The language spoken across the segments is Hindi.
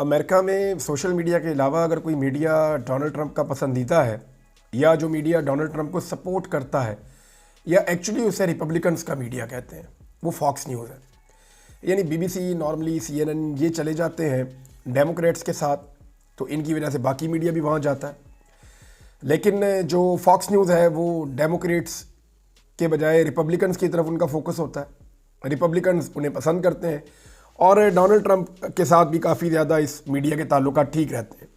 अमेरिका में सोशल मीडिया के अलावा अगर कोई मीडिया डोनाल्ड ट्रंप का पसंदीदा है या जो मीडिया डोनाल्ड ट्रंप को सपोर्ट करता है या एक्चुअली उसे रिपब्लिकन्स का मीडिया कहते हैं, वो फॉक्स न्यूज़ है। यानी बीबीसी, नॉर्मली CNN ये चले जाते हैं डेमोक्रेट्स के साथ, तो इनकी वजह से बाकी मीडिया भी वहाँ जाता है। लेकिन जो फॉक्स न्यूज़ है वो डेमोक्रेट्स के बजाय रिपब्लिकन्स की तरफ उनका फोकस होता है। रिपब्लिकन्स उन्हें पसंद करते हैं और डोनाल्ड ट्रंप के साथ भी काफ़ी ज़्यादा इस मीडिया के ताल्लुकात ठीक रहते हैं।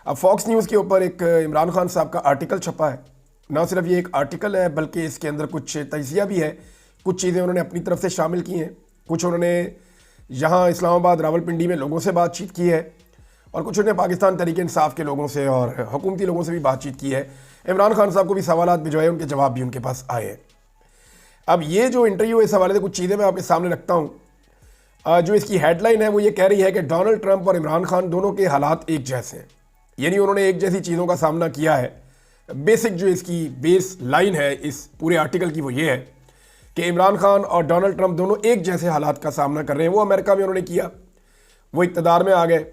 अब फॉक्स न्यूज़ के ऊपर एक इमरान खान साहब का आर्टिकल छपा है। ना सिर्फ ये एक आर्टिकल है बल्कि इसके अंदर कुछ तजिया भी है, कुछ चीज़ें उन्होंने अपनी तरफ से शामिल की हैं, कुछ उन्होंने यहाँ इस्लामाबाद रावलपिंडी में लोगों से बातचीत की है और कुछ उन्होंने पाकिस्तान तहरीक इंसाफ के लोगों से और हुकूमती लोगों से भी बातचीत की है। इमरान खान साहब को भी सवालात भिजवाए, उनके जवाब भी उनके पास आए हैं। अब ये जो इंटरव्यू इस हवाले से कुछ चीज़ें मैं आपके सामने रखता हूँ। जो इसकी हेडलाइन है वो ये कह रही है कि डोनाल्ड ट्रंप और इमरान खान दोनों के हालात एक जैसे हैं, यानी उन्होंने एक जैसी चीज़ों का सामना किया है। बेसिक जो इसकी बेस लाइन है इस पूरे आर्टिकल की वो ये है कि इमरान खान और डोनाल्ड ट्रंप दोनों एक जैसे हालात का सामना कर रहे हैं। वो अमेरिका में उन्होंने किया, वो इक़्तिदार में आ गए,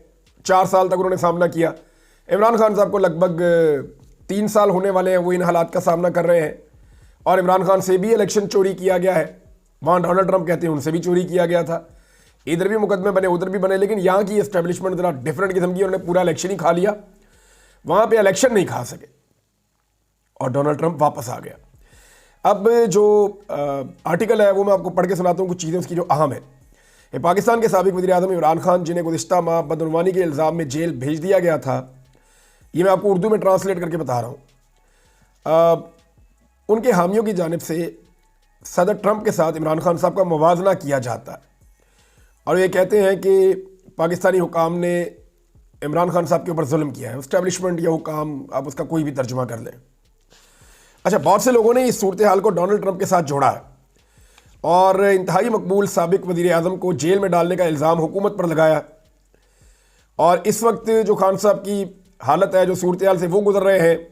4 साल तक उन्होंने सामना किया। इमरान खान साहब को लगभग 3 साल होने वाले हैं, वो इन हालात का सामना कर रहे हैं। और इमरान खान से भी इलेक्शन चोरी किया गया है, वहाँ डोनाल्ड ट्रंप कहते हैं उनसे भी चोरी किया गया था। इधर भी मुकदमे बने, उधर भी बने, लेकिन यहाँ की एस्टेब्लिशमेंट ज़रा डिफरेंट किस्म की, उन्होंने पूरा इलेक्शन ही खा लिया, वहाँ पे इलेक्शन नहीं खा सके और डोनाल्ड ट्रंप वापस आ गया। अब जो आर्टिकल है वो मैं आपको पढ़ के सुनाता हूँ, कुछ चीज़ें उसकी जो अहम है। पाकिस्तान के साबिक वज़ीर-ए-आज़म इमरान खान, जिन्हें गुज़िश्ता माह बदउनवानी के इल्ज़ाम में जेल भेज दिया गया था, ये मैं आपको उर्दू में ट्रांसलेट करके बता रहा हूँ। उनके हामियों की जानिब से सदर ट्रंप के साथ इमरान खान साहब का मुवाजना किया जाता है और ये कहते हैं कि पाकिस्तानी हुकाम ने इमरान खान साहब के ऊपर जुल्म किया है। एस्टेब्लिशमेंट या हुकाम, आप उसका कोई भी तर्जुमा कर लें। अच्छा, बहुत से लोगों ने इस सूरत हाल को डोनाल्ड ट्रंप के साथ जोड़ा है और इंतहाई मकबूल साबिक वज़ीर-ए-आज़म को जेल में डालने का इल्ज़ाम हुकूमत पर लगाया। और इस वक्त जो खान साहब की हालत है, जो सूरत हाल से वो गुजर रहे हैं,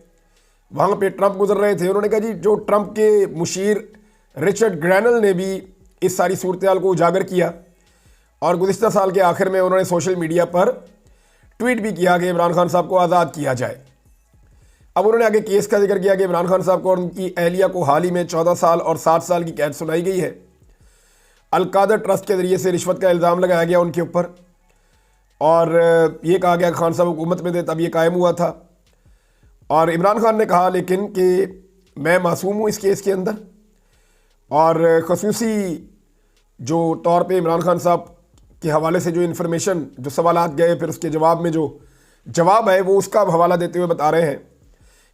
वहाँ पे ट्रंप गुजर रहे थे। उन्होंने कहा जी, जो ट्रंप के मुशीर रिचर्ड ग्रैनल ने भी इस सारी सूरत हाल को उजागर किया और गुज़िश्ता साल के आखिर में उन्होंने सोशल मीडिया पर ट्वीट भी किया कि इमरान खान साहब को आज़ाद किया जाए। अब उन्होंने आगे केस का जिक्र किया कि इमरान खान साहब को और उनकी अहलिया को हाल ही में 14 साल और 7 साल की कैद सुनाई गई है। अल-कादर ट्रस्ट के ज़रिए से रिश्वत का इल्ज़ाम लगाया गया उनके ऊपर और ये कहा गया खान साहब हुकूमत में थे तब ये कायम हुआ था। और इमरान खान ने कहा लेकिन कि मैं मासूम हूँ इस केस के अंदर, और ख़ुसूसी जो तौर पे इमरान खान साहब के हवाले से जो इन्फॉर्मेशन, जो सवालात गए, फिर उसके जवाब में जो जवाब है वो उसका हवाला देते हुए बता रहे हैं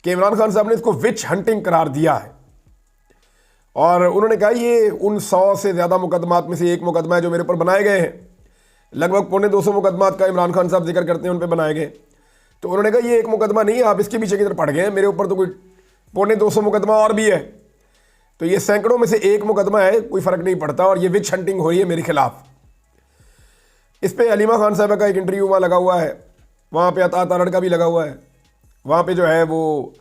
कि इमरान खान साहब ने इसको विच हंटिंग करार दिया है। और उन्होंने कहा ये उन 100 से ज़्यादा मुकदमात में से एक मुकदमा है जो मेरे ऊपर बनाए गए हैं। लगभग 250 मुकदमात का इमरान खान साहब जिक्र करते हैं उन पर बनाए गए। तो उन्होंने कहा ये एक मुकदमा नहीं है, आप इसके पीछे की तरफ पड़ गए हैं, मेरे ऊपर तो कोई 250 मुकदमा और भी है। तो ये सैकड़ों में से एक मुकदमा है, कोई फ़र्क नहीं पड़ता और ये विच हंटिंग हो रही है मेरे खिलाफ। इस पे हलीमा खान साहब का एक इंटरव्यू वहाँ लगा हुआ है, वहाँ पे अता तारड़ का भी लगा हुआ है, वहाँ पे जो है वो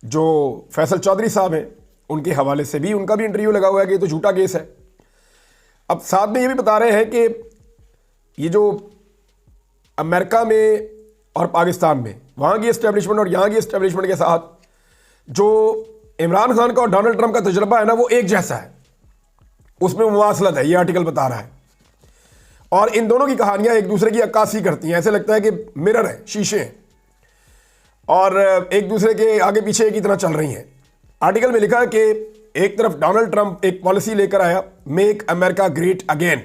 जो फैसल चौधरी साहब हैं उनके हवाले से भी उनका भी इंटरव्यू लगा हुआ है कि ये तो झूठा केस है। अब साथ में ये भी बता रहे हैं कि ये जो अमेरिका में और पाकिस्तान में, वहाँ की एस्टेब्लिशमेंट और यहाँ की एस्टेब्लिशमेंट के साथ जो इमरान खान का और डोनाल्ड ट्रंप का तजुर्बा है ना, वो एक जैसा है, उसमें मुवासलत है, ये आर्टिकल बता रहा है। और इन दोनों की कहानियां एक दूसरे की अक्कासी करती हैं, ऐसे लगता है कि मिरर है, शीशे हैं और एक दूसरे के आगे पीछे की तरह चल रही हैं। आर्टिकल में लिखा है कि एक तरफ डोनाल्ड ट्रंप एक पॉलिसी लेकर आया, मेक अमेरिका ग्रेट अगेन,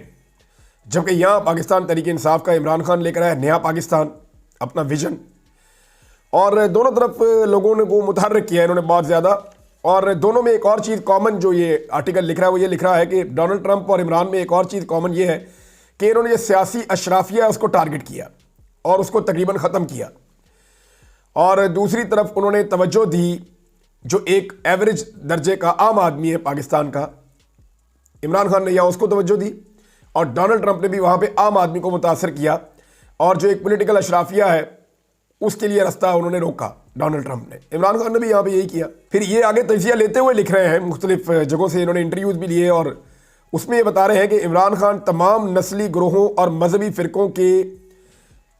जबकि यहाँ पाकिस्तान तहरीक इंसाफ का इमरान खान लेकर आया नया पाकिस्तान, अपना विजन। और दोनों तरफ लोगों ने को मुतहर्रिक किया इन्होंने बहुत ज़्यादा। और दोनों में एक और चीज़ कॉमन जो ये आर्टिकल लिख रहा है वो ये लिख रहा है कि डोनाल्ड ट्रंप और इमरान में एक और चीज़ कॉमन ये है कि इन्होंने जो सियासी अशराफिया है उसको टारगेट किया और उसको तकरीबन ख़त्म किया। और दूसरी तरफ उन्होंने तवज्जो दी जो एक एवरेज दर्जे का आम आदमी है पाकिस्तान का, इमरान खान ने यहाँ उसको तवज्जो दी और डोनाल्ड ट्रंप ने भी वहाँ पे आम आदमी को मुतासर किया और जो एक पॉलिटिकल अशराफिया है उसके लिए रास्ता उन्होंने रोका डोनाल्ड ट्रंप ने। इमरान खान ने भी यहाँ पे यही किया। फिर ये आगे तजिया लेते हुए लिख रहे हैं, मुख्तलिफ जगहों से इन्होंने इंटरव्यूज़ भी लिए और उसमें ये बता रहे हैं कि इमरान खान तमाम नस्ली ग्रोहों और मजहबी फ़िरक़ों के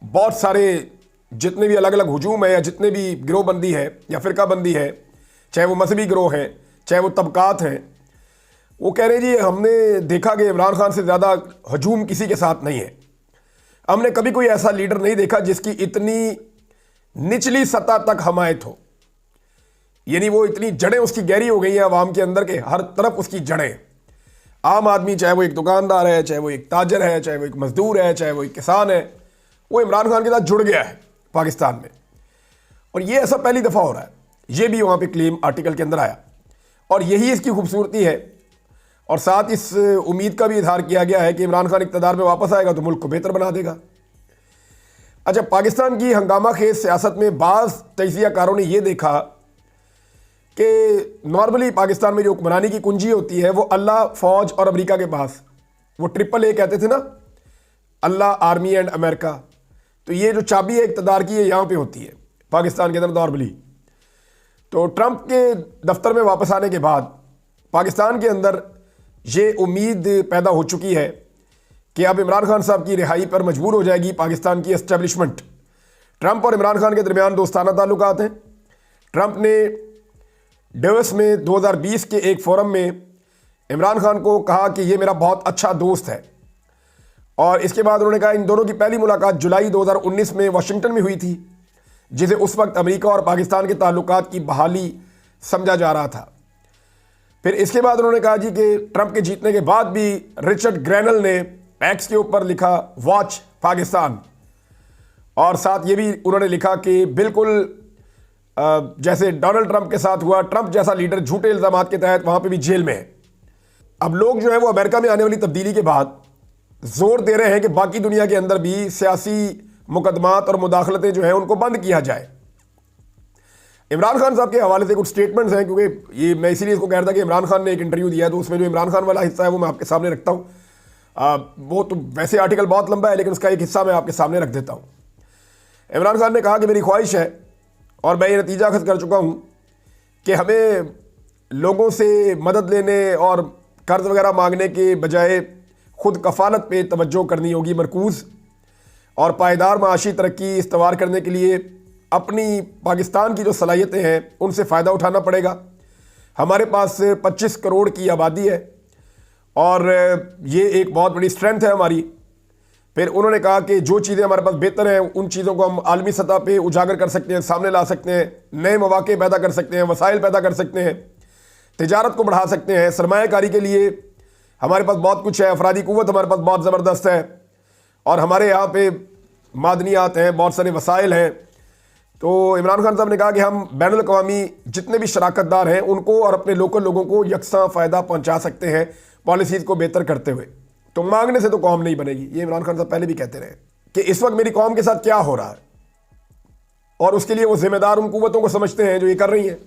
बहुत सारे जितने भी अलग अलग हुजूम है या जितने भी गिरोहबंदी है या फ़िरकाबंदी है, चाहे वो मजहबी गिरोह हैं, चाहे वो तबकात हैं, वो कह रहे जी हमने देखा कि इमरान खान से ज़्यादा हजूम किसी के साथ नहीं है। हमने कभी कोई ऐसा लीडर नहीं देखा जिसकी इतनी निचली सतह तक हमायत हो, यानी वो इतनी जड़ें उसकी गहरी हो गई हैं अवाम के अंदर के हर तरफ उसकी जड़ें। आम आदमी, चाहे वो एक दुकानदार है, चाहे वो एक ताजर है, चाहे वो एक मजदूर है, चाहे वो एक किसान है, वो इमरान खान के साथ जुड़ गया है पाकिस्तान में। और ये ऐसा पहली दफ़ा हो रहा है। ये भी वहाँ पे क्लेम आर्टिकल के अंदर आया और यही इसकी खूबसूरती है। और साथ इस उम्मीद का भी इजहार किया गया है कि इमरान खान इक़्तिदार में वापस आएगा तो मुल्क को बेहतर बना देगा। अच्छा, पाकिस्तान की हंगामा खेज सियासत में बाज़ तजियाकारों ने यह देखा कि नॉर्मली पाकिस्तान में जो हुक्मरानी की कुंजी होती है वो अल्लाह, फ़ौज और अमेरिका के पास, वो ट्रिपल ए कहते थे ना, अल्लाह, आर्मी एंड अमेरिका। तो ये जो चाबी है इक़्तिदार की, ये यहाँ पे होती है पाकिस्तान के अंदर नॉर्मली। तो ट्रंप के दफ्तर में वापस आने के बाद पाकिस्तान के अंदर ये उम्मीद पैदा हो चुकी है कि अब इमरान खान साहब की रिहाई पर मजबूर हो जाएगी पाकिस्तान की एस्टेब्लिशमेंट। ट्रंप और इमरान खान के दरमियान दोस्ताना ताल्लुकात हैं। ट्रंप ने डेवस में 2020 के एक फोरम में इमरान खान को कहा कि ये मेरा बहुत अच्छा दोस्त है, और इसके बाद उन्होंने कहा इन दोनों की पहली मुलाकात जुलाई 2019 में वाशिंगटन में हुई थी, जिसे उस वक्त अमेरिका और पाकिस्तान के ताल्लुकात की बहाली समझा जा रहा था। फिर इसके बाद उन्होंने कहा जी कि ट्रंप के जीतने के बाद भी रिचर्ड ग्रैनल ने एक्स के ऊपर लिखा वॉच पाकिस्तान, और साथ ये भी उन्होंने लिखा कि बिल्कुल जैसे डोनाल्ड ट्रंप के साथ हुआ, ट्रंप जैसा लीडर झूठे इल्ज़ामात के तहत वहाँ पे भी जेल में है। अब लोग जो है वो अमेरिका में आने वाली तब्दीली के बाद जोर दे रहे हैं कि बाकी दुनिया के अंदर भी सियासी मुकदमात और मुदाखलतें जो हैं उनको बंद किया जाए। इमरान खान साहब के हवाले से कुछ स्टेटमेंट्स हैं, क्योंकि ये मैं इसीलिए इसको कह रहा था कि इमरान खान ने एक इंटरव्यू दिया है, तो उसमें जो इमरान खान वाला हिस्सा है वो मैं आपके सामने रखता हूँ। वो तो वैसे आर्टिकल बहुत लंबा है, लेकिन उसका एक हिस्सा मैं आपके सामने रख देता हूँ। इमरान खान ने कहा कि मेरी ख्वाहिश है और मैं ये नतीजा अखज़ कर चुका हूँ कि हमें लोगों से मदद लेने और कर्ज वगैरह मांगने के बजाय खुद कफ़ालत पे तवज्जो करनी होगी मरकूज़, और पायदार माशी तरक्की इस्तवार करने के लिए अपनी पाकिस्तान की जो सलाहियतें हैं उनसे फ़ायदा उठाना पड़ेगा। हमारे पास 25 करोड़ की आबादी है और ये एक बहुत बड़ी स्ट्रेंथ है हमारी। फिर उन्होंने कहा कि जो चीज़ें हमारे पास बेहतर हैं उन चीज़ों को हम आलमी सतह पे उजागर कर सकते हैं, सामने ला सकते हैं, नए मौके पैदा कर सकते हैं, वसाइल पैदा कर सकते हैं, तिजारत को बढ़ा सकते हैं, सरमायाकारी के लिए हमारे पास बहुत कुछ है, अफरादी कुव्वत हमारे पास बहुत ज़बरदस्त है, और हमारे यहाँ पे मादनियात हैं, बहुत सारे वसाइल हैं। तो इमरान खान साहब ने कहा कि हम बैनुल अक़वामी जितने भी शराकतदार हैं उनको और अपने लोकल लोगों को यकसा फ़ायदा पहुँचा सकते हैं पॉलिसीज़ को बेहतर करते हुए। तो मांगने से तो कौम नहीं बनेगी, ये इमरान खान साहब पहले भी कहते रहे कि इस वक्त मेरी कौम के साथ क्या हो रहा है, और उसके लिए वो जिम्मेदार उन कुव्वतों को समझते हैं जो ये कर रही हैं।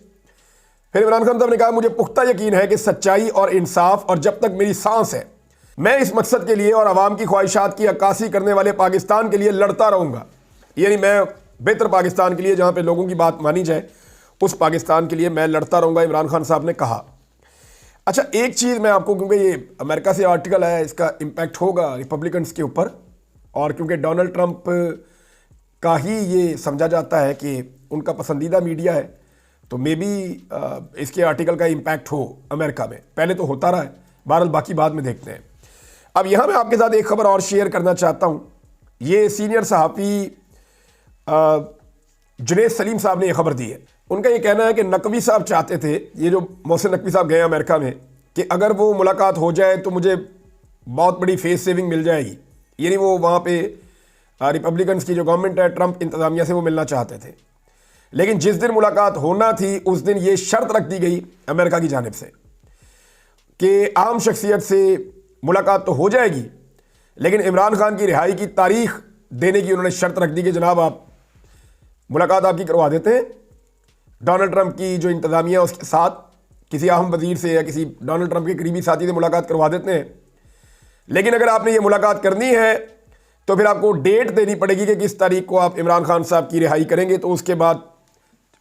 फिर इमरान खान साहब ने कहा मुझे पुख्ता यकीन है कि सच्चाई और इंसाफ और जब तक मेरी सांस है मैं इस मकसद के लिए और आवाम की ख्वाहिशात की अक्कासी करने वाले पाकिस्तान के लिए लड़ता रहूँगा। यानी मैं बेहतर पाकिस्तान के लिए, जहाँ पे लोगों की बात मानी जाए, उस पाकिस्तान के लिए मैं लड़ता रहूँगा, इमरान खान साहब ने कहा। अच्छा, एक चीज़ मैं आपको, क्योंकि ये अमेरिका से आर्टिकल है, इसका इम्पैक्ट होगा रिपब्लिकन्स के ऊपर, और क्योंकि डोनाल्ड ट्रंप का ही ये समझा जाता है कि उनका पसंदीदा मीडिया है, तो मे बी इसके आर्टिकल का इम्पैक्ट हो अमेरिका में। पहले तो होता रहा है, बहरहाल बाकी बाद में देखते हैं। अब यहाँ मैं आपके साथ एक खबर और शेयर करना चाहता हूँ। ये सीनियर सहाफ़ी जुनैद सलीम साहब ने यह खबर दी है। उनका ये कहना है कि नकवी साहब चाहते थे, ये जो मोहसिन नकवी साहब गए अमेरिका में, कि अगर वो मुलाकात हो जाए तो मुझे बहुत बड़ी फेस सेविंग मिल जाएगी। यानी वो वहाँ पे रिपब्लिकन्स की जो गवर्नमेंट है, ट्रंप इंतज़ामिया से वो मिलना चाहते थे। लेकिन जिस दिन मुलाकात होना थी उस दिन ये शर्त रख दी गई अमेरिका की जानिब से कि आम शख्सियत से मुलाकात तो हो जाएगी, लेकिन इमरान खान की रिहाई की तारीख देने की उन्होंने शर्त रख दी कि जनाब आप मुलाकात आपकी करवा देते हैं डोनाल्ड ट्रंप की जो इंतज़ामिया उसके साथ किसी अहम वजीर से या किसी डोनाल्ड ट्रंप के करीबी साथी से मुलाकात करवा देते हैं। लेकिन अगर आपने ये मुलाकात करनी है तो फिर आपको डेट देनी पड़ेगी कि किस तारीख को आप इमरान खान साहब की रिहाई करेंगे। तो उसके बाद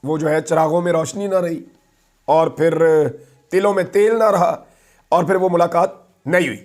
वो जो है चिरागों में रोशनी ना रही और फिर तिलों में तेल ना रहा और फिर वो मुलाकात नहीं हुई।